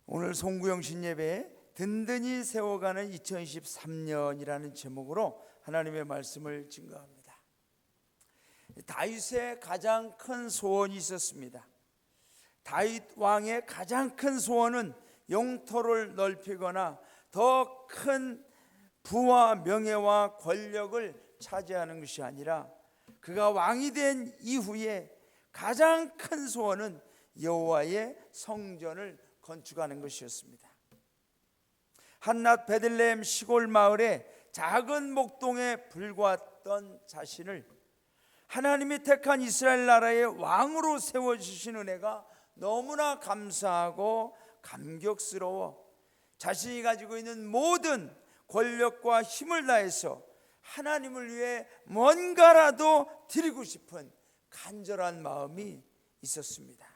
오늘 송구영신 예배에 든든히 세워가는 2023년이라는 제목으로 하나님의 말씀을 증거합니다. 다윗의 가장 큰 소원이 있었습니다. 다윗 왕의 가장 큰 소원은 영토를 넓히거나 더 큰 부와 명예와 권력을 차지하는 것이 아니라 그가 왕이 된 이후에 가장 큰 소원은 여호와의 성전을 건축하는 것이었습니다. 한낱 베들레헴 시골 마을의 작은 목동에 불과했던 자신을 하나님이 택한 이스라엘 나라의 왕으로 세워주신 은혜가 너무나 감사하고 감격스러워 자신이 가지고 있는 모든 권력과 힘을 다해서 하나님을 위해 뭔가라도 드리고 싶은 간절한 마음이 있었습니다.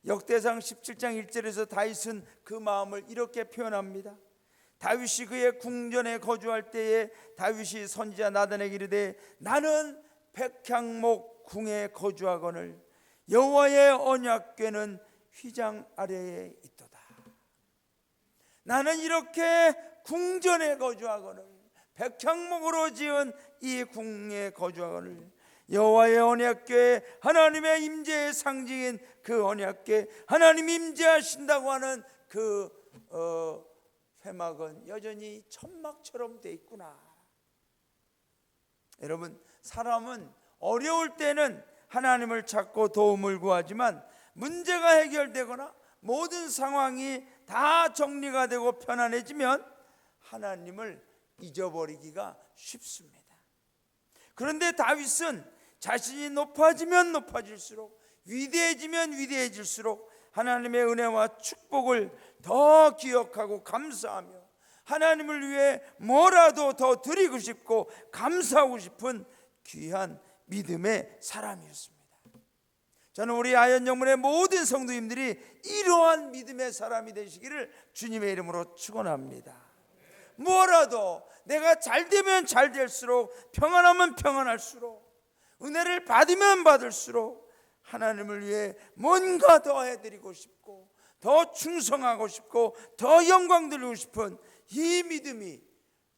역대상 17장 1절에서 다윗은 그 마음을 이렇게 표현합니다. 다윗이 그의 궁전에 거주할 때에 다윗이 선지자 나단에게 이르되 나는 백향목 궁에 거주하거늘 여호와의 언약궤는 휘장 아래에 있도다. 나는 이렇게 궁전에 거주하거늘 백향목으로 지은 이 궁에 거주하거늘 여호와의 언약궤, 하나님의 임재의 상징인 그 언약궤, 하나님이 임재하신다고 하는 그 회막은 여전히 천막처럼 돼 있구나. 여러분, 사람은 어려울 때는 하나님을 찾고 도움을 구하지만 문제가 해결되거나 모든 상황이 다 정리가 되고 편안해지면 하나님을 잊어버리기가 쉽습니다. 그런데 다윗은 자신이 높아지면 높아질수록, 위대해지면 위대해질수록 하나님의 은혜와 축복을 더 기억하고 감사하며 하나님을 위해 뭐라도 더 드리고 싶고 감사하고 싶은 귀한 믿음의 사람이었습니다. 저는 우리 아현영문의 모든 성도님들이 이러한 믿음의 사람이 되시기를 주님의 이름으로 축원합니다. 뭐라도 내가 잘되면 잘될수록, 평안하면 평안할수록, 은혜를 받으면 받을수록 하나님을 위해 뭔가 더 해드리고 싶고 더 충성하고 싶고 더 영광 돌리고 싶은 이 믿음이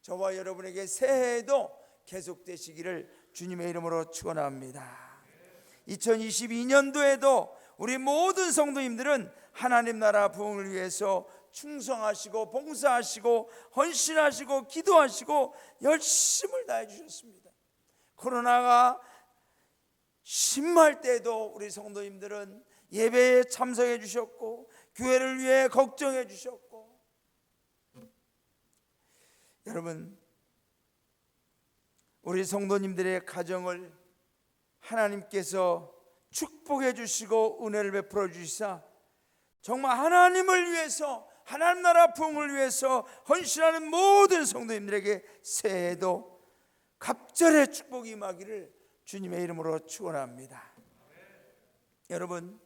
저와 여러분에게 새해에도 계속되시기를 주님의 이름으로 축원합니다. 2022년도에도 우리 모든 성도님들은 하나님 나라 부흥을 위해서 충성하시고 봉사하시고 헌신하시고 기도하시고 열심을 다해 주셨습니다. 코로나가 심할 때도 우리 성도님들은 예배에 참석해 주셨고 교회를 위해 걱정해 주셨고, 여러분, 우리 성도님들의 가정을 하나님께서 축복해 주시고 은혜를 베풀어 주시사 정말 하나님을 위해서, 하나님 나라 부흥을 위해서 헌신하는 모든 성도님들에게 새해에도 갑절의 축복이 임하기를 주님의 이름으로 축원합니다. 여러분,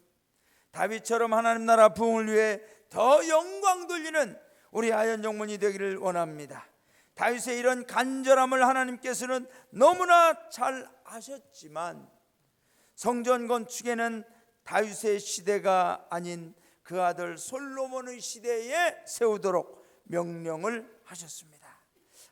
다윗처럼 하나님 나라 부흥을 위해 더 영광 돌리는 우리 아현정문이 되기를 원합니다. 다윗의 이런 간절함을 하나님께서는 너무나 잘 아셨지만 성전 건축에는 다윗의 시대가 아닌 그 아들 솔로몬의 시대에 세우도록 명령을 하셨습니다.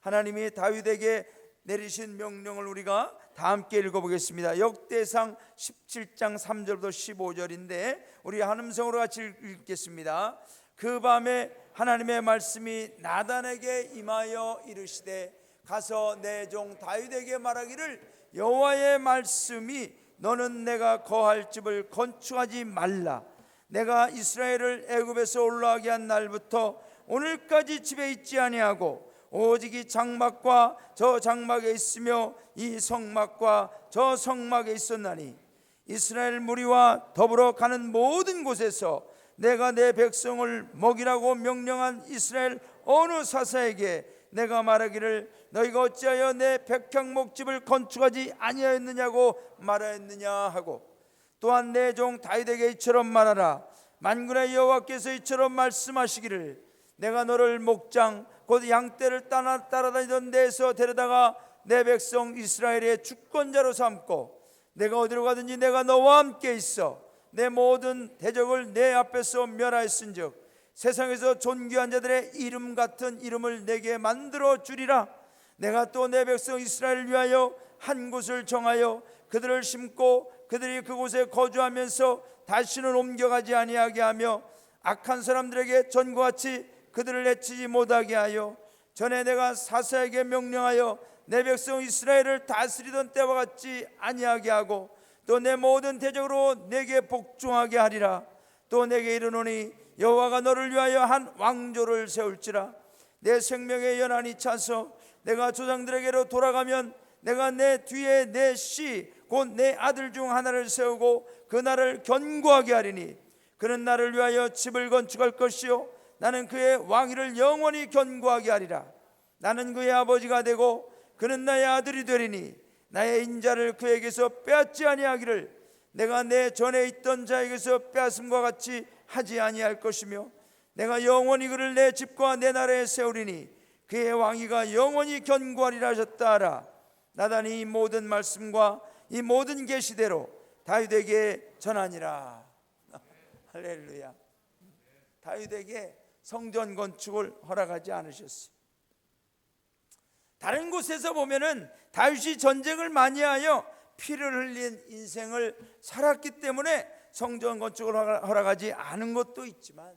하나님이 다윗에게 내리신 명령을 우리가 다 함께 읽어보겠습니다. 역대상 17장 3절부터 15절인데 우리 한 음성으로 같이 읽겠습니다. 그 밤에 하나님의 말씀이 나단에게 임하여 이르시되 가서 내 종 다윗에게 말하기를 여호와의 말씀이 너는 내가 거할 집을 건축하지 말라. 내가 이스라엘을 애굽에서 올라가게 한 날부터 오늘까지 집에 있지 아니하고 오직 이 장막과 저 장막에 있으며 이 성막과 저 성막에 있었나니 이스라엘 무리와 더불어 가는 모든 곳에서 내가 내 백성을 먹이라고 명령한 이스라엘 어느 사사에게 내가 말하기를 너희가 어찌하여 내 백향목집을 건축하지 아니하였느냐고 말하였느냐 하고 또한 내 종 다윗에게 이처럼 말하라. 만군의 여호와께서 이처럼 말씀하시기를 내가 너를 목장 곧 양떼를 따라다니던 데에서 데려다가 내 백성 이스라엘의 주권자로 삼고 내가 어디로 가든지 내가 너와 함께 있어 내 모든 대적을 내 앞에서 멸하였은즉 세상에서 존귀한 자들의 이름 같은 이름을 내게 만들어 주리라. 내가 또 내 백성 이스라엘을 위하여 한 곳을 정하여 그들을 심고 그들이 그곳에 거주하면서 다시는 옮겨가지 아니하게 하며 악한 사람들에게 전과 같이 그들을 해치지 못하게 하여 전에 내가 사사에게 명령하여 내 백성 이스라엘을 다스리던 때와 같이 아니하게 하고 또 내 모든 대적으로 내게 복종하게 하리라. 또 내게 이르노니 여호와가 너를 위하여 한 왕조를 세울지라. 내 생명의 연한이 차서 내가 조상들에게로 돌아가면 내가 내 뒤에 내 씨 곧 내 아들 중 하나를 세우고 그 나를 견고하게 하리니 그는 나를 위하여 집을 건축할 것이요 나는 그의 왕위를 영원히 견고하게 하리라. 나는 그의 아버지가 되고 그는 나의 아들이 되리니 나의 인자를 그에게서 빼앗지 아니하기를 내가 내 전에 있던 자에게서 빼앗음과 같이 하지 아니할 것이며 내가 영원히 그를 내 집과 내 나라에 세우리니 그의 왕위가 영원히 견고하리라 하셨다 하라. 나단이 이 모든 말씀과 이 모든 계시대로 다윗에게 전하니라. 할렐루야. 다윗에게 성전 건축을 허락하지 않으셨어요. 다른 곳에서 보면은 다윗이 전쟁을 많이 하여 피를 흘린 인생을 살았기 때문에 성전 건축을 허락하지 않은 것도 있지만,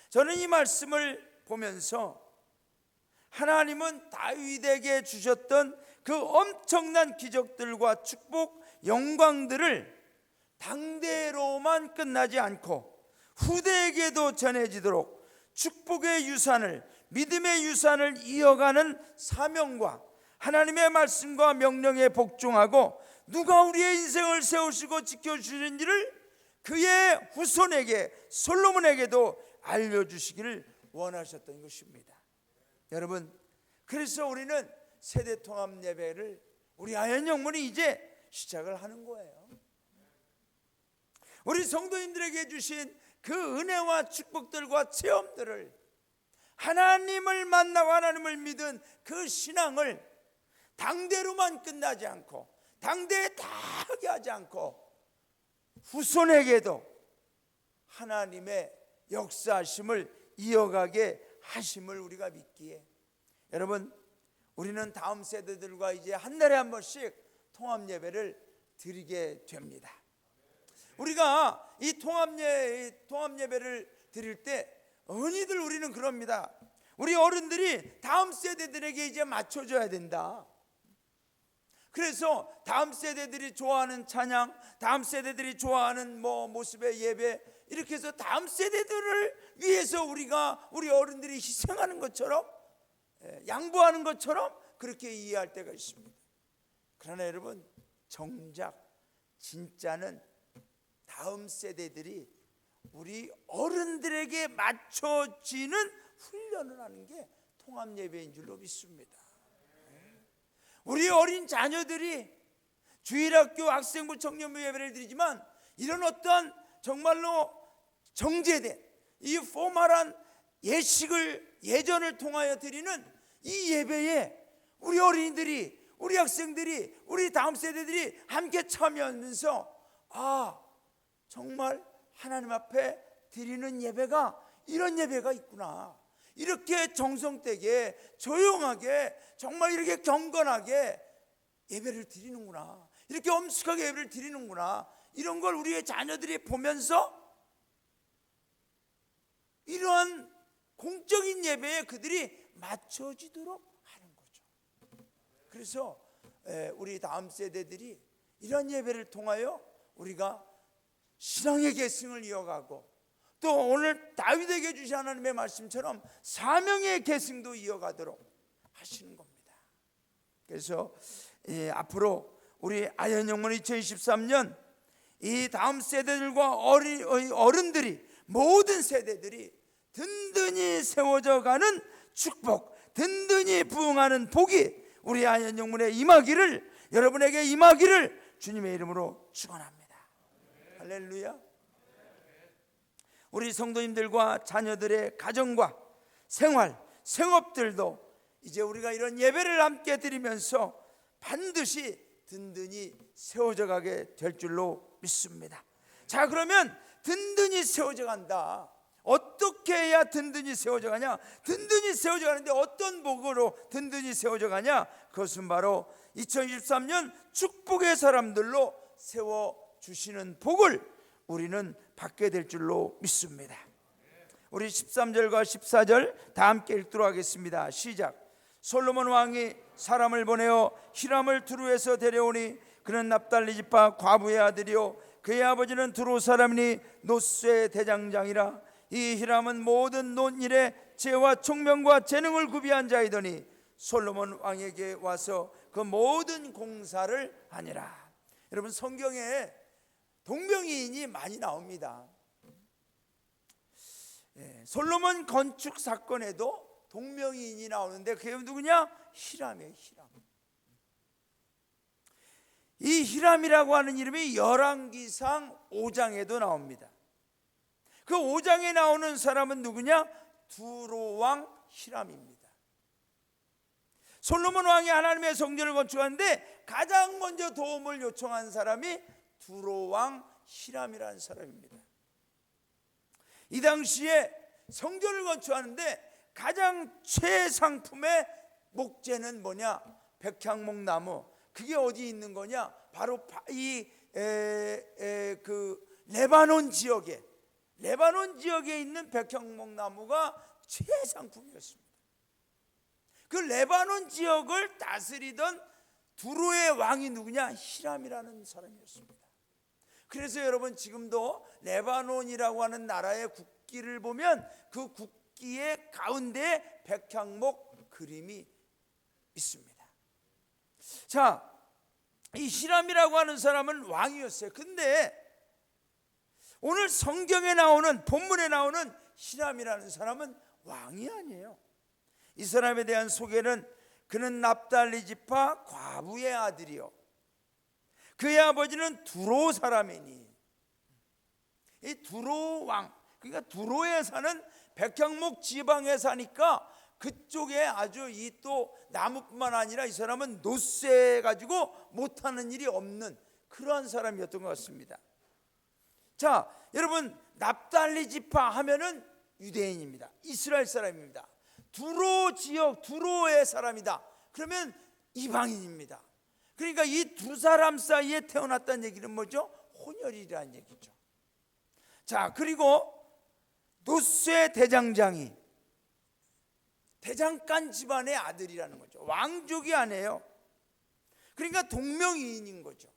저는 이 말씀을 보면서 하나님은 다윗에게 주셨던 그 엄청난 기적들과 축복, 영광들을 당대로만 끝나지 않고 후대에게도 전해지도록 축복의 유산을, 믿음의 유산을 이어가는 사명과 하나님의 말씀과 명령에 복종하고 누가 우리의 인생을 세우시고 지켜주시는지를 그의 후손에게, 솔로몬에게도 알려주시기를 원하셨던 것입니다. 여러분, 그래서 우리는 세대통합 예배를 우리 아현영문이 이제 시작을 하는 거예요. 우리 성도님들에게 주신 그 은혜와 축복들과 체험들을, 하나님을 만나고 하나님을 믿은 그 신앙을 당대로만 끝나지 않고 당대에 다 하게 하지 않고 후손에게도 하나님의 역사하심을 이어가게 하심을 우리가 믿기에, 여러분, 우리는 다음 세대들과 이제 한 달에 한 번씩 통합 예배를 드리게 됩니다. 우리가 이 통합 예배를 드릴 때 언니들 우리는 그럽니다. 우리 어른들이 다음 세대들에게 이제 맞춰줘야 된다. 그래서 다음 세대들이 좋아하는 찬양, 다음 세대들이 좋아하는 모습의 예배, 이렇게 해서 다음 세대들을 위해서 우리 어른들이 희생하는 것처럼, 양보하는 것처럼 그렇게 이해할 때가 있습니다. 그러나 여러분, 정작 진짜는 다음 세대들이 우리 어른들에게 맞춰지는 훈련을 하는 게 통합 예배인 줄로 믿습니다. 우리 어린 자녀들이 주일학교, 학생부, 청년부 예배를 드리지만 이런 어떤 정말로 정제된 이 포멀한 예전을 통하여 드리는 이 예배에 우리 어린이들이, 우리 학생들이, 우리 다음 세대들이 함께 참여하면서, 정말 하나님 앞에 드리는 예배가 이런 예배가 있구나, 이렇게 정성되게 조용하게 정말 이렇게 경건하게 예배를 드리는구나, 이렇게 엄숙하게 예배를 드리는구나, 이런 걸 우리의 자녀들이 보면서 이러한 공적인 예배에 그들이 맞춰지도록 하는 거죠. 그래서 우리 다음 세대들이 이런 예배를 통하여 우리가 신앙의 계승을 이어가고, 또 오늘 다윗에게 주신 하나님의 말씀처럼 사명의 계승도 이어가도록 하시는 겁니다. 그래서 앞으로 우리 아현영문 2023년 이 다음 세대들과 어른들이, 모든 세대들이 든든히 세워져 가는 축복, 든든히 부응하는 복이 우리 아현영문에 임하기를, 여러분에게 임하기를 주님의 이름으로 축원합니다. 할렐루야. 우리 성도님들과 자녀들의 가정과 생활, 생업들도 이제 우리가 이런 예배를 함께 드리면서 반드시 든든히 세워져 가게 될 줄로 믿습니다. 자, 그러면 든든히 세워져 간다, 어떻게 해야 든든히 세워져 가냐? 든든히 세워져 가는데 어떤 복으로 든든히 세워져 가냐? 그것은 바로 2023년 축복의 사람들로 세워주시는 복을 우리는 받게 될 줄로 믿습니다. 우리 13절과 14절 다 함께 읽도록 하겠습니다. 시작. 솔로몬 왕이 사람을 보내어 히람을 두루에서 데려오니 그는 납달리 지파 과부의 아들이요 그의 아버지는 두루 사람이니 노스의 대장장이라. 이 히람은 모든 논일에 지혜와 총명과 재능을 구비한 자이더니 솔로몬 왕에게 와서 그 모든 공사를 하니라. 여러분, 성경에 동명이인이 많이 나옵니다. 솔로몬 건축 사건에도 동명이인이 나오는데 그게 누구냐? 히람이에요. 히람. 이 히람이라고 하는 이름이 열왕기상 5장에도 나옵니다. 그 5장에 나오는 사람은 누구냐? 두로왕 히람입니다. 솔로몬 왕이 하나님의 성전을 건축하는데 가장 먼저 도움을 요청한 사람이 두로왕 히람이라는 사람입니다. 이 당시에 성전을 건축하는데 가장 최상품의 목재는 뭐냐? 백향목 나무. 그게 어디 있는 거냐? 바로 이 레바논 지역에 있는 백향목 나무가 최상품이었습니다. 그 레바논 지역을 다스리던 두로의 왕이 누구냐? 히람이라는 사람이었습니다. 그래서 여러분, 지금도 레바논이라고 하는 나라의 국기를 보면 그 국기의 가운데에 백향목 그림이 있습니다. 자, 이 히람이라고 하는 사람은 왕이었어요. 근데 오늘 성경에 나오는, 본문에 나오는 히람이라는 사람은 왕이 아니에요. 이 사람에 대한 소개는 그는 납달리 지파 과부의 아들이요 그의 아버지는 두로 사람이니. 이 두로 왕, 그러니까 두로에 사는 백향목 지방에 사니까 그쪽에 아주 이 또 나무뿐만 아니라 이 사람은 노쇠 가지고 못하는 일이 없는 그러한 사람이었던 것 같습니다. 자, 여러분, 납달리 지파 하면은 유대인입니다. 이스라엘 사람입니다. 두로 지역, 두로의 사람이다. 그러면 이방인입니다. 그러니까 이 두 사람 사이에 태어났다는 얘기는 뭐죠? 혼혈이라는 얘기죠. 자, 그리고 노쇠 대장장이, 대장간 집안의 아들이라는 거죠. 왕족이 아니에요. 그러니까 동명이인인 거죠.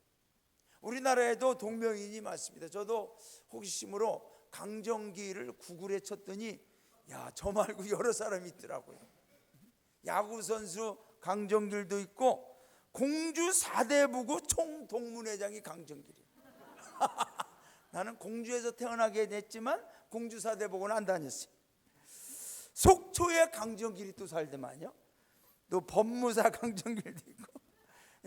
우리나라에도 동명이인이 많습니다. 저도 호기심으로 강정기를 구글에 쳤더니 저 말고 여러 사람이 있더라고요. 야구선수 강정길도 있고 공주 4대 부구 총동문회장이 강정길이에요. 나는 공주에서 태어나게 됐지만 공주 4대 부구는 안 다녔어요. 속초에 강정길이 또 살더만요. 또 법무사 강정길도 있고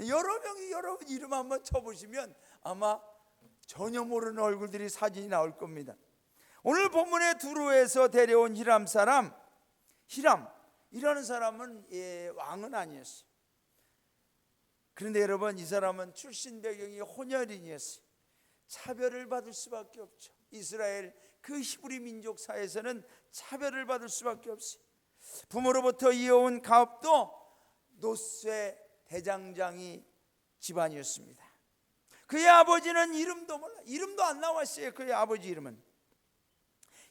여러 명이, 여러분 이름 한번 쳐보시면 아마 전혀 모르는 얼굴들이 사진이 나올 겁니다. 오늘 본문의 두로에서 데려온 히람 사람, 히람이라는 사람은 왕은 아니었어요. 그런데 여러분, 이 사람은 출신 배경이 혼혈인이었어요. 차별을 받을 수밖에 없죠. 이스라엘 그 히브리 민족 사회에서는 차별을 받을 수밖에 없어요. 부모로부터 이어온 가업도 노쇠 대장장이 집안이었습니다. 그의 아버지는 이름도 몰라, 이름도 안 나왔어요. 그의 아버지 이름은.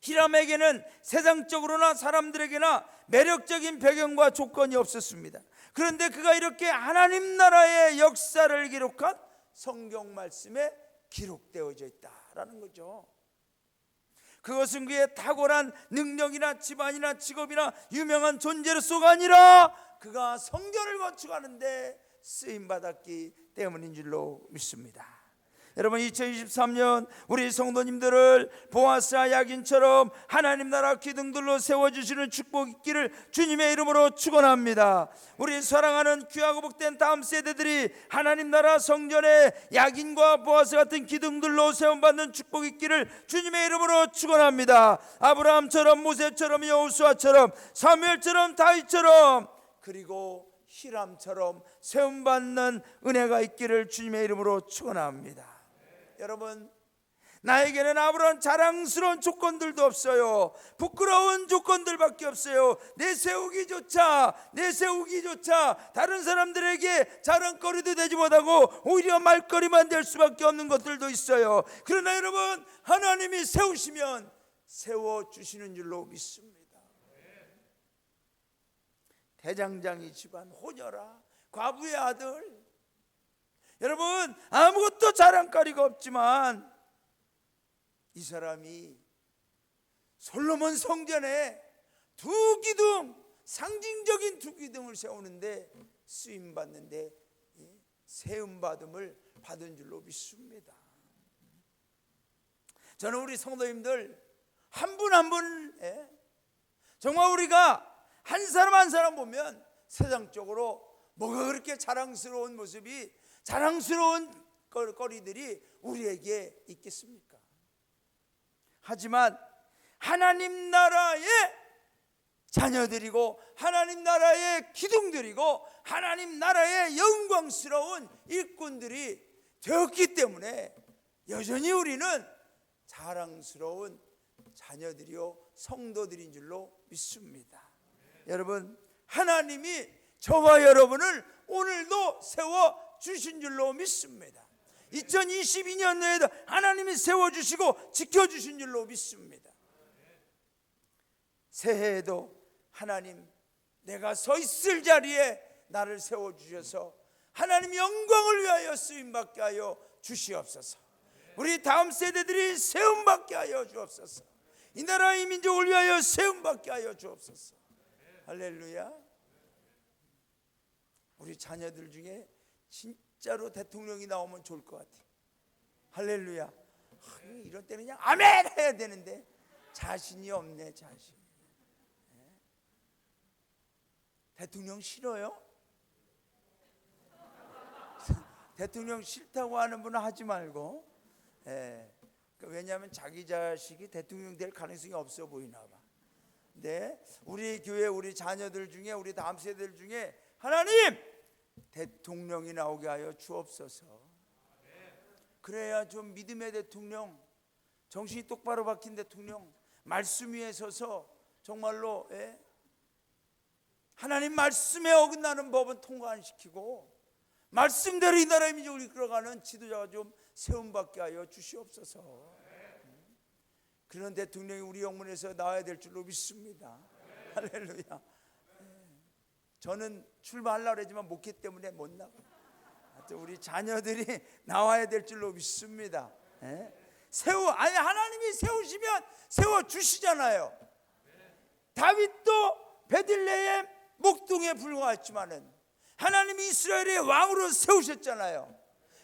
히람에게는 세상적으로나 사람들에게나 매력적인 배경과 조건이 없었습니다. 그런데 그가 이렇게 하나님 나라의 역사를 기록한 성경 말씀에 기록되어져 있다라는 거죠. 그것은 그의 탁월한 능력이나 집안이나 직업이나 유명한 존재로서가 아니라 그가 성전을 건축하는데 쓰임받았기 때문인 줄로 믿습니다. 여러분, 2023년 우리 성도님들을 보아스와 야긴처럼 하나님 나라 기둥들로 세워주시는 축복 있기를 주님의 이름으로 축원합니다. 우리 사랑하는 귀하고 복된 다음 세대들이 하나님 나라 성전에 야긴과 보아스 같은 기둥들로 세움받는 축복 있기를 주님의 이름으로 축원합니다. 아브라함처럼, 모세처럼, 여호수아처럼, 사무엘처럼, 다윗처럼, 그리고 히람처럼 세움받는 은혜가 있기를 주님의 이름으로 축원합니다. 여러분, 나에게는 아무런 자랑스러운 조건들도 없어요. 부끄러운 조건들밖에 없어요. 내세우기조차 다른 사람들에게 자랑거리도 되지 못하고 오히려 말거리만 될 수밖에 없는 것들도 있어요. 그러나 여러분, 하나님이 세우시면 세워주시는 줄로 믿습니다. 대장장이 집안 호녀라, 과부의 아들. 여러분, 아무것도 자랑거리가 없지만 이 사람이 솔로몬 성전에 두 기둥, 상징적인 두 기둥을 세우는데 쓰임받는데 세움받음을 받은 줄로 믿습니다. 저는 우리 성도님들 한 분 한 분 정말 우리가 한 사람 한 사람 보면 세상적으로 뭐가 그렇게 자랑스러운 모습이, 자랑스러운 거리들이 우리에게 있겠습니까? 하지만 하나님 나라의 자녀들이고 하나님 나라의 기둥들이고 하나님 나라의 영광스러운 일꾼들이 되었기 때문에 여전히 우리는 자랑스러운 자녀들이요 성도들인 줄로 믿습니다. 여러분, 하나님이 저와 여러분을 오늘도 세워주신 줄로 믿습니다. 2022년도에도 하나님이 세워주시고 지켜주신 줄로 믿습니다. 새해에도 하나님, 내가 서 있을 자리에 나를 세워주셔서 하나님 영광을 위하여 쓰임받게 하여 주시옵소서. 우리 다음 세대들이 세움받게 하여 주옵소서. 이 나라의 민족을 위하여 세움받게 하여 주옵소서. 할렐루야. 우리 자녀들 중에 진짜로 대통령이 나오면 좋을 것 같아. 할렐루야. 이런 때는 그냥 아멘 해야 되는데 자신이 없네. 자신. 대통령 싫어요? 대통령 싫다고 하는 분은 하지 말고, 왜냐하면 자기 자식이 대통령 될 가능성이 없어 보이나 봐. 근데 우리 교회, 우리 자녀들 중에, 우리 다음 세대들 중에 하나님 대통령이 나오게 하여 주옵소서. 그래야 좀 믿음의 대통령, 정신이 똑바로 박힌 대통령, 말씀 위에 서서 정말로 하나님 말씀에 어긋나는 법은 통과 안 시키고 말씀대로 이 나라의 민족을 이끌어가는 지도자가 좀 세움받게 하여 주시옵소서. 그런 대통령이 우리 영문에서 나와야 될 줄로 믿습니다. 할렐루야. 저는 출마하려고 했지만 목회 때문에 못 나가요. 하여튼 우리 자녀들이 나와야 될 줄로 믿습니다. 하나님이 세우시면 세워주시잖아요. 다윗도 베들레헴 목동에 불과했지만은 하나님이 이스라엘의 왕으로 세우셨잖아요.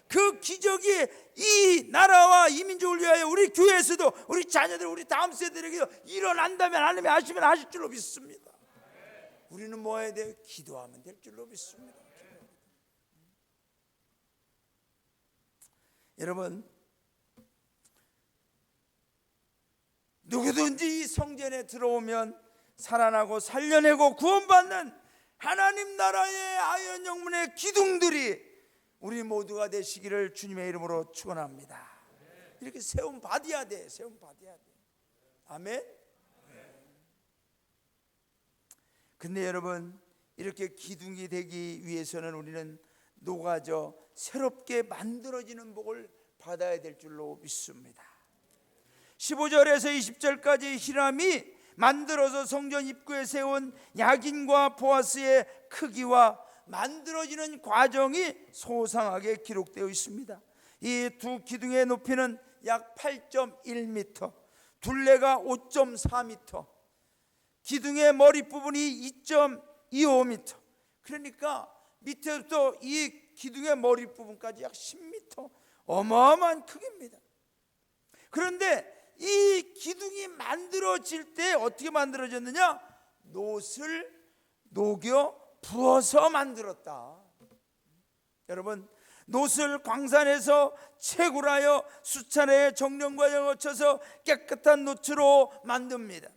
그 기적이 이 나라와 이 민족을 위하여 우리 교회에서도 우리 자녀들, 우리 다음 세대에게도 일어난다면 하나님이 하시면 하실 줄로 믿습니다. 우리는 뭐 해야 돼요? 기도하면 될 줄로 믿습니다. 여러분, 누구든지 이 성전에 들어오면 살아나고 살려내고 구원받는 하나님 나라의 아연 영문의 기둥들이 우리 모두가 되시기를 주님의 이름으로 축원합니다. 이렇게 세움 받아야 돼. 세움 받아야 돼. 아멘. 근데 여러분, 이렇게 기둥이 되기 위해서는 우리는 녹아져 새롭게 만들어지는 복을 받아야 될 줄로 믿습니다. 15절에서 20절까지 히람이 만들어서 성전 입구에 세운 야긴과 보아스의 크기와 만들어지는 과정이 소상하게 기록되어 있습니다. 이 두 기둥의 높이는 약 8.1m, 둘레가 5.4m, 기둥의 머리 부분이 2.25m. 그러니까 밑에부터 이 기둥의 머리 부분까지 약 10m, 어마어마한 크기입니다. 그런데 이 기둥이 만들어질 때 어떻게 만들어졌느냐? 놋을 녹여 부어서 만들었다. 여러분, 놋을 광산에서 채굴하여 수차례의 정령 과정을 거쳐서 깨끗한 놋으로 만듭니다.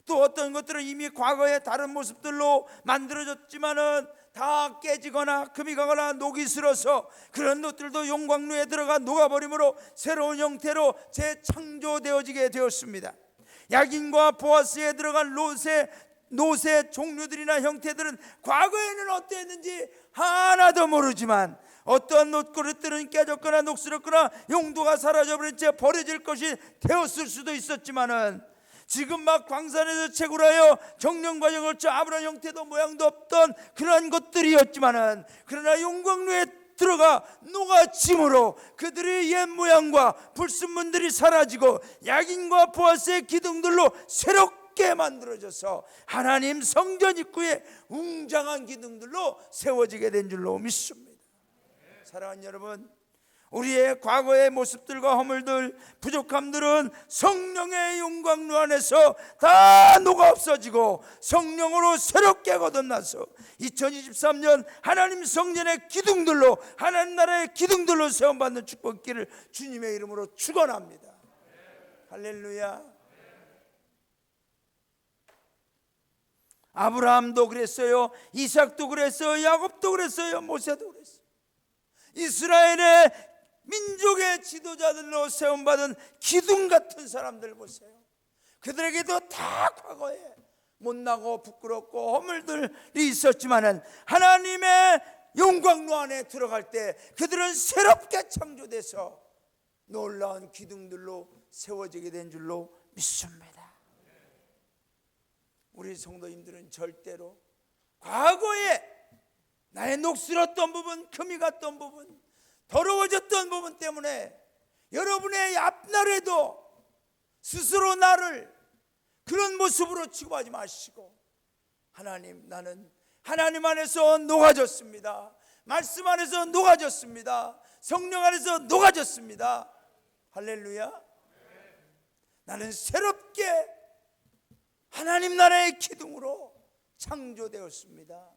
또 어떤 것들은 이미 과거의 다른 모습들로 만들어졌지만은 다 깨지거나 금이 가거나 녹이 슬어서 그런 것들도 용광로에 들어가 녹아버림으로 새로운 형태로 재창조되어지게 되었습니다. 야긴과 보아스에 들어간 노새 종류들이나 형태들은 과거에는 어땠는지 하나도 모르지만 어떠한 놋그릇들은 깨졌거나 녹슬었거나 용도가 사라져버린 채 버려질 것이 되었을 수도 있었지만은 지금 막 광산에서 채굴하여 정령 과정을 거쳐 아무런 형태도 모양도 없던 그러한 것들이었지만은 그러나 용광로에 들어가 녹아짐으로 그들의 옛 모양과 불순물들이 사라지고 야긴과 보아스의 기둥들로 새롭게 만들어져서 하나님 성전 입구에 웅장한 기둥들로 세워지게 된 줄로 믿습니다. 사랑하는 여러분, 우리의 과거의 모습들과 허물들, 부족함들은 성령의 용광로 안에서 다 녹아 없어지고 성령으로 새롭게 거듭나서 2023년 하나님 성전의 기둥들로, 하나님 나라의 기둥들로 세움받는 축복기를 주님의 이름으로 축원합니다. 할렐루야. 아브라함도 그랬어요. 이삭도 그랬어요. 야곱도 그랬어요. 모세도 그랬어요. 이스라엘의 민족의 지도자들로 세움받은 기둥 같은 사람들 보세요. 그들에게도 다 과거에 못나고 부끄럽고 허물들이 있었지만은 하나님의 영광로 안에 들어갈 때 그들은 새롭게 창조돼서 놀라운 기둥들로 세워지게 된 줄로 믿습니다. 우리 성도님들은 절대로 과거에 나의 녹슬었던 부분, 금이 갔던 부분, 더러워졌던 부분 때문에 여러분의 앞날에도 스스로 나를 그런 모습으로 취급하지 마시고, 하나님, 나는 하나님 안에서 녹아졌습니다. 말씀 안에서 녹아졌습니다. 성령 안에서 녹아졌습니다. 할렐루야. 나는 새롭게 하나님 나라의 기둥으로 창조되었습니다.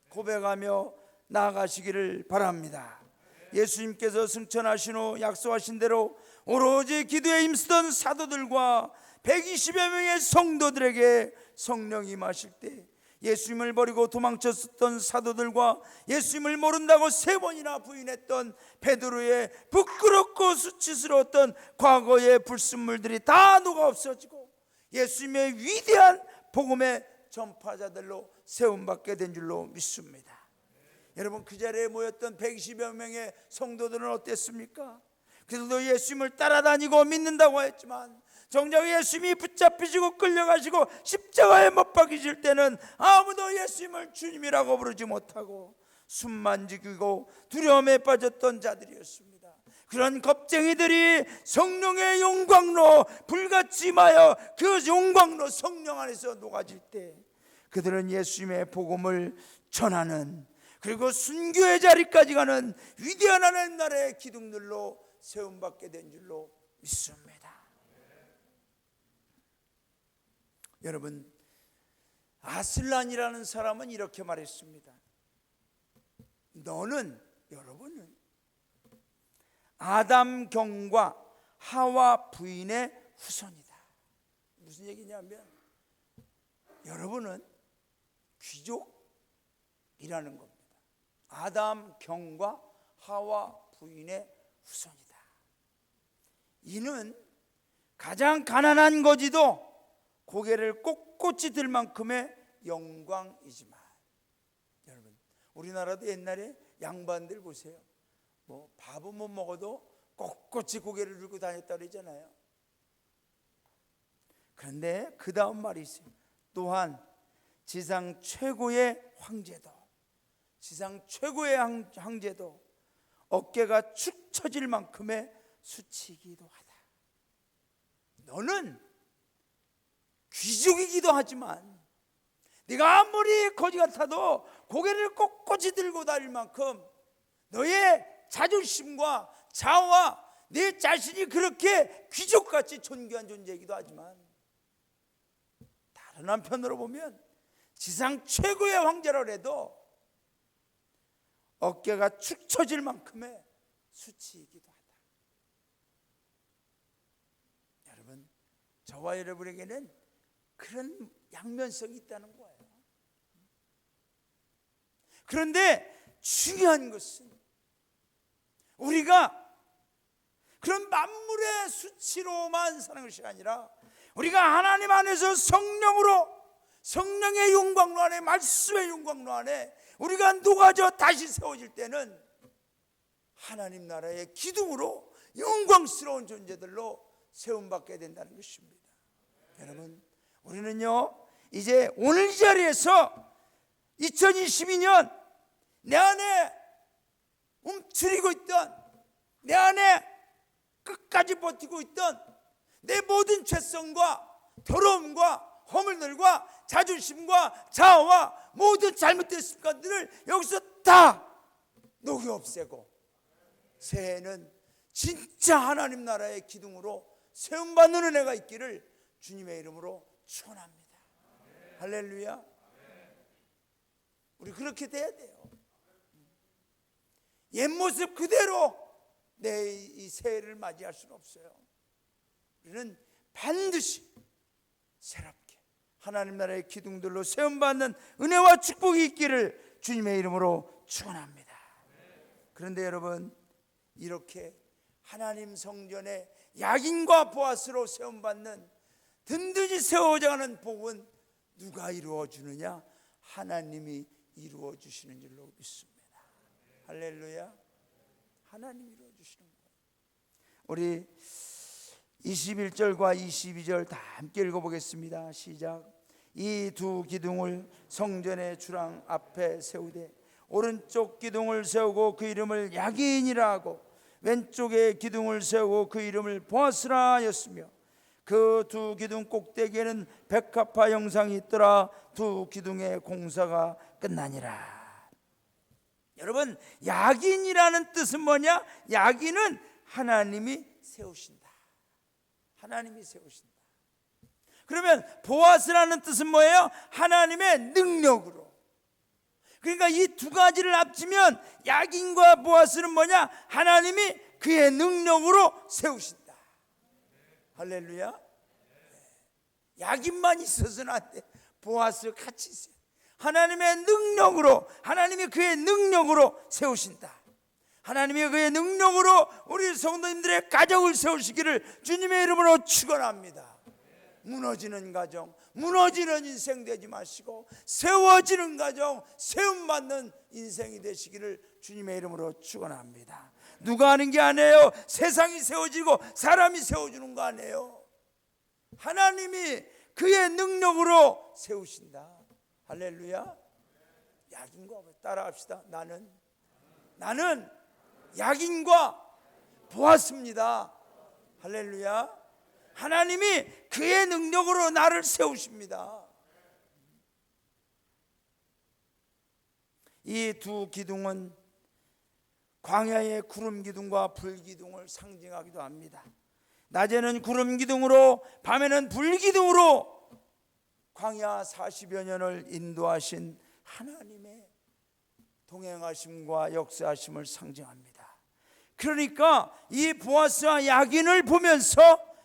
고백하며 나아가시기를 바랍니다. 예수님께서 승천하신 후 약속하신 대로 오로지 기도에 힘쓰던 사도들과 120여 명의 성도들에게 성령이 임하실 때 예수님을 버리고 도망쳤던 사도들과 예수님을 모른다고 3번이나 부인했던 베드로의 부끄럽고 수치스러웠던 과거의 불순물들이 다 녹아 없어지고 예수님의 위대한 복음의 전파자들로 세움받게 된 줄로 믿습니다. 여러분, 그 자리에 모였던 120여 명의 성도들은 어땠습니까? 그들도 예수님을 따라다니고 믿는다고 했지만 정작 예수님이 붙잡히시고 끌려가시고 십자가에 못 박히실 때는 아무도 예수님을 주님이라고 부르지 못하고 숨만 지키고 두려움에 빠졌던 자들이었습니다. 그런 겁쟁이들이 성령의 용광로 불같이 임하여 그 용광로 성령 안에서 녹아질 때 그들은 예수님의 복음을 전하는, 그리고 순교의 자리까지 가는 위대한 하나님 나라의 기둥들로 세움받게 된 줄로 믿습니다. 여러분, 아슬란이라는 사람은 이렇게 말했습니다. 여러분은 아담 경과 하와 부인의 후손이다. 무슨 얘기냐면 여러분은 귀족이라는 겁니다. 아담 경과 하와 부인의 후손이다. 이는 가장 가난한 거지도 고개를 꼿꼿이 들 만큼의 영광이지만, 여러분, 우리나라도 옛날에 양반들 보세요. 뭐 밥은 못 먹어도 꼿꼿이 고개를 들고 다녔다 그러잖아요. 그런데 그 다음 말이 있어요. 또한 지상 최고의 황제도, 지상 최고의 황제도 어깨가 축 처질 만큼의 수치이기도 하다. 너는 귀족이기도 하지만 네가 아무리 거지 같아도 고개를 꼿꼿이 들고 다닐 만큼 너의 자존심과 자아와 내 자신이 그렇게 귀족같이 존귀한 존재이기도 하지만, 다른 한편으로 보면 지상 최고의 황제라 해도 어깨가 축 처질 만큼의 수치이기도 하다. 여러분, 저와 여러분에게는 그런 양면성이 있다는 거예요. 그런데 중요한 것은 우리가 그런 만물의 수치로만 사는 것이 아니라 우리가 하나님 안에서 성령의 영광로 안에, 말씀의 영광로 안에 우리가 녹아져 다시 세워질 때는 하나님 나라의 기둥으로 영광스러운 존재들로 세움받게 된다는 것입니다. 여러분, 우리는요 이제 오늘 이 자리에서 2022년 내 안에 움츠리고 있던, 내 안에 끝까지 버티고 있던 내 모든 죄성과 더러움과 허물들과 자존심과 자아와 모든 잘못된 습관들을 여기서 다 녹여 없애고 새해에는 진짜 하나님 나라의 기둥으로 세움받는 은혜가 있기를 주님의 이름으로 축원합니다. 할렐루야. 우리 그렇게 돼야 돼요. 옛 모습 그대로 내 이 새해를 맞이할 수는 없어요. 우리는 반드시 새롭게 하나님 나라의 기둥들로 세움받는 은혜와 축복이 있기를 주님의 이름으로 축원합니다. 그런데 여러분, 이렇게 하나님 성전에 야긴과 보아스로 세움받는, 든든히 세워져가는 복은 누가 이루어주느냐? 하나님이 이루어주시는 줄로 믿습니다. 할렐루야. 하나님이 이루어주시는 거예요. 우리 21절과 22절 다 함께 읽어보겠습니다. 시작. 이 두 기둥을 성전의 주랑 앞에 세우되 오른쪽 기둥을 세우고 그 이름을 야긴이라 하고 왼쪽에 기둥을 세우고 그 이름을 보아스라 하였으며 그 두 기둥 꼭대기에는 백합화 형상이 있더라. 두 기둥의 공사가 끝나니라. 여러분, 야긴이라는 뜻은 뭐냐? 야긴은 하나님이 세우신다. 하나님이 세우신다. 그러면 보아스라는 뜻은 뭐예요? 하나님의 능력으로. 그러니까 이 두 가지를 합치면 야긴과 보아스는 뭐냐? 하나님이 그의 능력으로 세우신다. 할렐루야. 야긴만 있어서는 안 돼. 보아스 같이 있어요. 하나님의 능력으로, 하나님이 그의 능력으로 세우신다. 하나님이 그의 능력으로 우리 성도님들의 가정을 세우시기를 주님의 이름으로 축원합니다. 무너지는 가정, 무너지는 인생 되지 마시고 세워지는 가정, 세움받는 인생이 되시기를 주님의 이름으로 축원합니다. 누가 하는 게 아니에요. 세상이 세워지고 사람이 세워주는 거 아니에요. 하나님이 그의 능력으로 세우신다. 할렐루야. 야긴과 따라합시다. 나는 야긴과 보았습니다. 할렐루야. 하나님이 그의 능력으로 나를 세우십니다. 이 두 기둥은 광야의 구름 기둥과 불 기둥을 상징하기도 합니다. 낮에는 구름 기둥으로, 밤에는 불 기둥으로 광야 40여 년을 인도하신 하나님의 동행하심과 역사하심을 상징합니다. 그러니까 이 보아스와 야긴을 보면서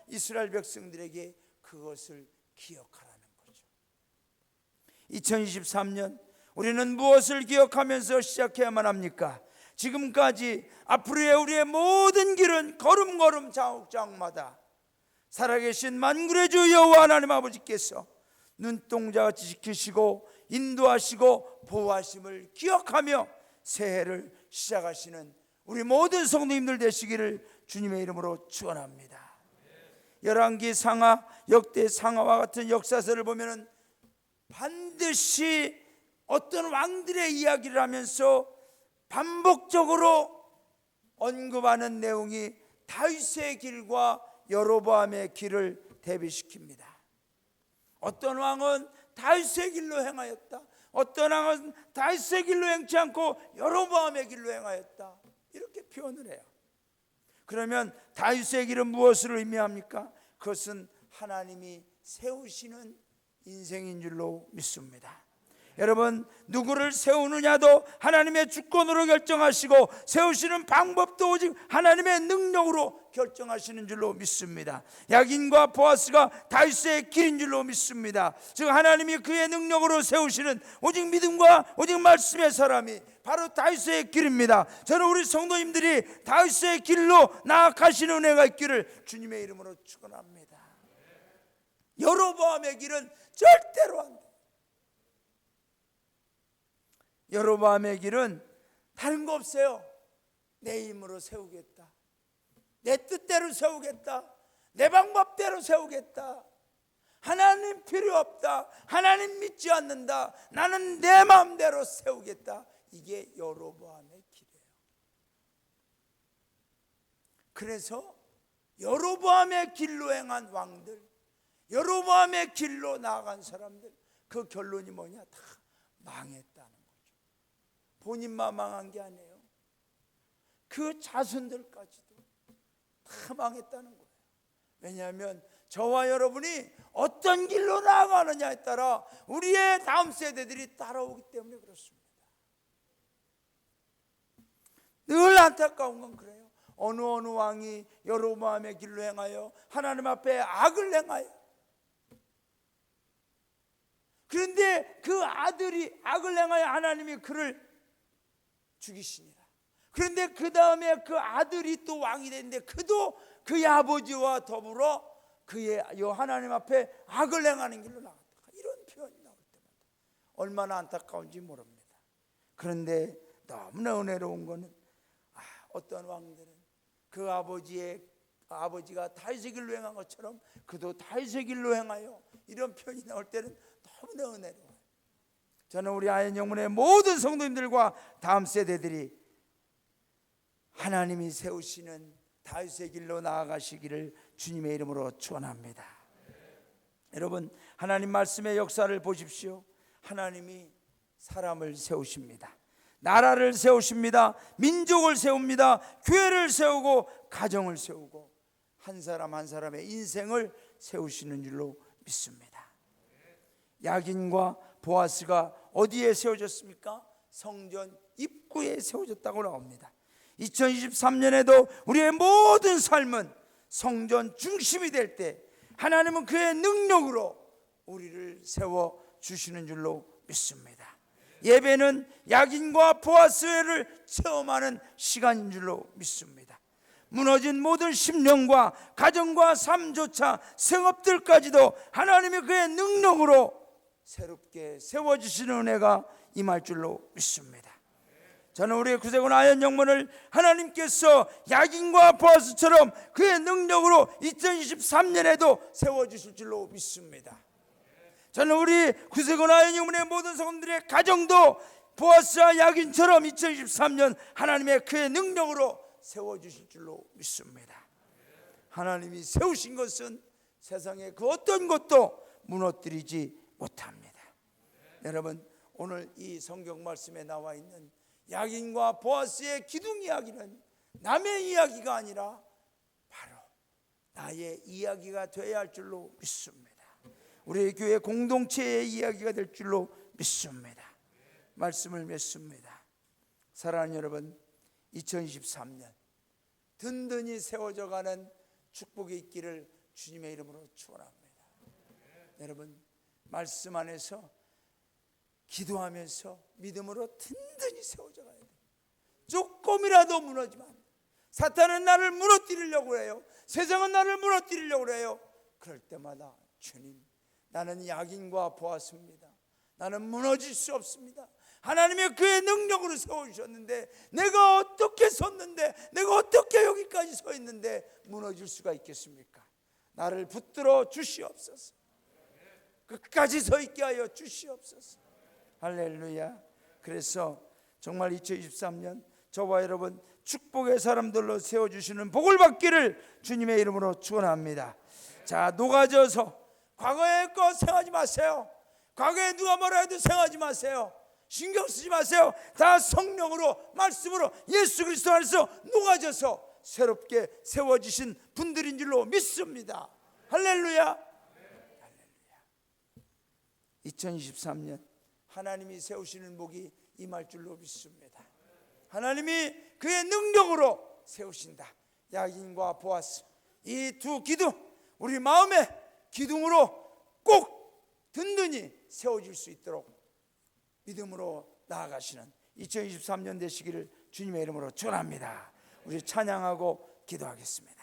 이스라엘 백성들에게 그것을 기억하라는 거죠. 2023년 우리는 무엇을 기억하면서 시작해야만 합니까? 지금까지 앞으로의 우리의 모든 길은 걸음걸음 자욱자욱마다 살아계신 만군의 주 여호와 하나님 아버지께서 눈동자같이 지키시고 인도하시고 보호하심을 기억하며 새해를 시작하시는 우리 모든 성도님들 되시기를 주님의 이름으로 축원합니다. 열왕기 상하, 역대 상하와 같은 역사서를 보면은 반드시 어떤 왕들의 이야기를 하면서 반복적으로 언급하는 내용이 다윗의 길과 여로보암의 길을 대비시킵니다. 어떤 왕은 다윗의 길로 행하였다. 어떤 왕은 다윗의 길로 행치 않고 여로보암의 길로 행하였다. 이렇게 표현을 해요. 그러면 다윗의 길은 무엇을 의미합니까? 그것은 하나님이 세우시는 인생인 줄로 믿습니다. 여러분, 누구를 세우느냐도 하나님의 주권으로 결정하시고 세우시는 방법도 오직 하나님의 능력으로 결정하시는 줄로 믿습니다. 야긴과 보아스가 다윗의 길인 줄로 믿습니다. 즉 하나님이 그의 능력으로 세우시는 오직 믿음과 오직 말씀의 사람이 바로 다윗의 길입니다. 저는 우리 성도님들이 다윗의 길로 나아가시는 은혜가 있기를 주님의 이름으로 축원합니다. 여로보암의 길은 절대로 안 돼. 여로보암의 길은 다른 거 없어요. 내 힘으로 세우겠다, 내 뜻대로 세우겠다, 내 방법대로 세우겠다, 하나님 필요 없다, 하나님 믿지 않는다, 나는 내 마음대로 세우겠다. 이게 여로보암의 길이에요. 그래서 여로보암의 길로 행한 왕들, 여로보암의 길로 나아간 사람들, 그 결론이 뭐냐? 다 망했다는 거죠. 본인만 망한 게 아니에요. 그 자손들까지도 다 망했다는 거예요. 왜냐하면 저와 여러분이 어떤 길로 나아가느냐에 따라 우리의 다음 세대들이 따라오기 때문에 그렇습니다. 늘 안타까운 건 그래요. 어느 왕이 여로보암의 길로 행하여 하나님 앞에 악을 행하여, 그런데 그 아들이 악을 행하여 하나님이 그를 죽이시니라. 그런데 그 다음에 그 아들이 또 왕이 됐는데 그도 그의 아버지와 더불어 그의 하나님 앞에 악을 행하는 길로 나갔다. 이런 표현이 나올 때마다 얼마나 안타까운지 모릅니다. 그런데 너무나 은혜로운 것은 어떤 왕들은 그 아버지가 다윗의 길로 행한 것처럼 그도 다윗의 길로 행하여, 이런 표현이 나올 때는 너무나 은혜로워요. 저는 우리 아현 영문의 모든 성도님들과 다음 세대들이 하나님이 세우시는 다윗의 길로 나아가시기를 주님의 이름으로 축원합니다. 여러분, 하나님 말씀의 역사를 보십시오. 하나님이 사람을 세우십니다. 나라를 세우십니다. 민족을 세웁니다. 교회를 세우고 가정을 세우고 한 사람 한 사람의 인생을 세우시는 줄로 믿습니다. 야긴과 보아스가 어디에 세워졌습니까? 성전 입구에 세워졌다고 나옵니다. 2023년에도 우리의 모든 삶은 성전 중심이 될 때 하나님은 그의 능력으로 우리를 세워주시는 줄로 믿습니다. 예배는 야긴과 보아스를 체험하는 시간인 줄로 믿습니다. 무너진 모든 심령과 가정과 삶조차 생업들까지도 하나님이 그의 능력으로 새롭게 세워주시는 은혜가 임할 줄로 믿습니다. 저는 우리의 구세군 아현 영문을 하나님께서 야긴과 보아스처럼 그의 능력으로 2023년에도 세워주실 줄로 믿습니다. 저는 우리 구세군 아현 영문의 모든 성도들의 가정도 보아스와 야긴처럼 2023년 하나님의 그의 능력으로 세워주실 줄로 믿습니다. 하나님이 세우신 것은 세상의 그 어떤 것도 무너뜨리지 못합니다. 여러분, 오늘 이 성경 말씀에 나와 있는 야긴과 보아스의 기둥 이야기는 남의 이야기가 아니라 바로 나의 이야기가 되어야 할 줄로 믿습니다. 우리 교회 공동체의 이야기가 될 줄로 믿습니다. 말씀을 맺습니다. 사랑하는 여러분, 2023년 든든히 세워져가는 축복이 있기를 주님의 이름으로 축원합니다. 여러분, 말씀 안에서 기도하면서 믿음으로 든든히 세워져 가야 돼요. 조금이라도 무너지면 안 돼요. 사탄은 나를 무너뜨리려고 해요. 세상은 나를 무너뜨리려고 해요. 그럴 때마다 주님, 나는 야긴과 보았습니다. 나는 무너질 수 없습니다. 하나님의 그의 능력으로 세워주셨는데 내가 어떻게 섰는데, 내가 어떻게 여기까지 서 있는데 무너질 수가 있겠습니까? 나를 붙들어 주시옵소서. 끝까지 서 있게 하여 주시옵소서. 할렐루야. 그래서 정말 2023년 저와 여러분 축복의 사람들로 세워주시는 복을 받기를 주님의 이름으로 축원합니다. 자, 녹아져서 과거의 것 생각하지 마세요. 과거에 누가 뭐라 해도 생각하지 마세요. 신경 쓰지 마세요. 다 성령으로, 말씀으로, 예수 그리스도 안에서 녹아져서 새롭게 세워지신 분들인 줄로 믿습니다. 할렐루야. 2023년 하나님이 세우시는 목이 임할 줄로 믿습니다. 하나님이 그의 능력으로 세우신다. 야긴과 보아스, 이 두 기둥, 우리 마음의 기둥으로 꼭 든든히 세워질 수 있도록 믿음으로 나아가시는 2023년 되시기를 주님의 이름으로 축원합니다. 우리 찬양하고 기도하겠습니다.